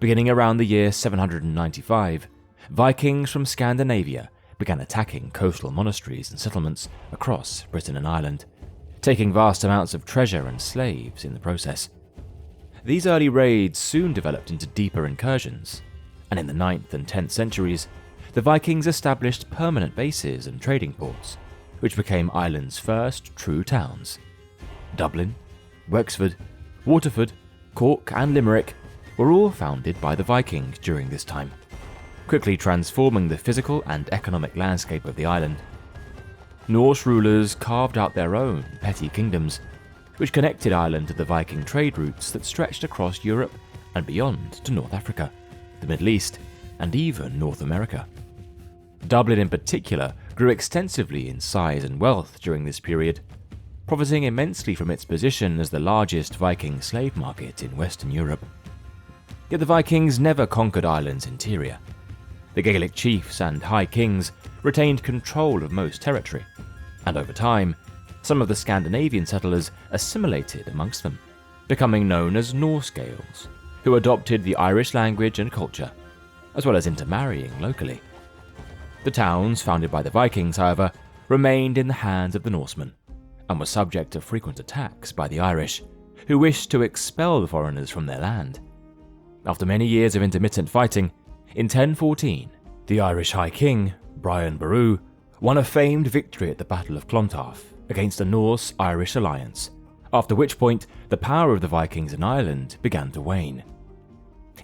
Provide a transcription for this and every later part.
Beginning around the year 795, Vikings from Scandinavia began attacking coastal monasteries and settlements across Britain and Ireland, taking vast amounts of treasure and slaves in the process. These early raids soon developed into deeper incursions, and in the 9th and 10th centuries, the Vikings established permanent bases and trading ports, which became Ireland's first true towns. Dublin, Wexford, Waterford, Cork and Limerick were all founded by the Vikings during this time, quickly transforming the physical and economic landscape of the island. Norse rulers carved out their own petty kingdoms, which connected Ireland to the Viking trade routes that stretched across Europe and beyond to North Africa, the Middle East, and even North America. Dublin in particular grew extensively in size and wealth during this period, profiting immensely from its position as the largest Viking slave market in Western Europe. Yet the Vikings never conquered Ireland's interior. The Gaelic chiefs and high kings retained control of most territory, and over time, some of the Scandinavian settlers assimilated amongst them, becoming known as Norse Gaels, who adopted the Irish language and culture, as well as intermarrying locally. The towns founded by the Vikings, however, remained in the hands of the Norsemen, and were subject to frequent attacks by the Irish, who wished to expel the foreigners from their land. After many years of intermittent fighting, in 1014, the Irish High King, Brian Boru, won a famed victory at the Battle of Clontarf against the Norse-Irish alliance, after which point the power of the Vikings in Ireland began to wane.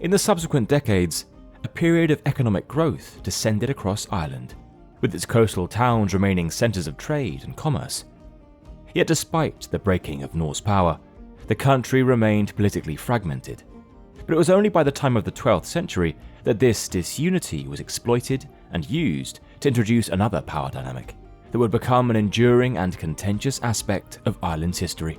In the subsequent decades, a period of economic growth descended across Ireland, with its coastal towns remaining centres of trade and commerce. Yet despite the breaking of Norse power, the country remained politically fragmented. But it was only by the time of the 12th century that this disunity was exploited and used to introduce another power dynamic that would become an enduring and contentious aspect of Ireland's history.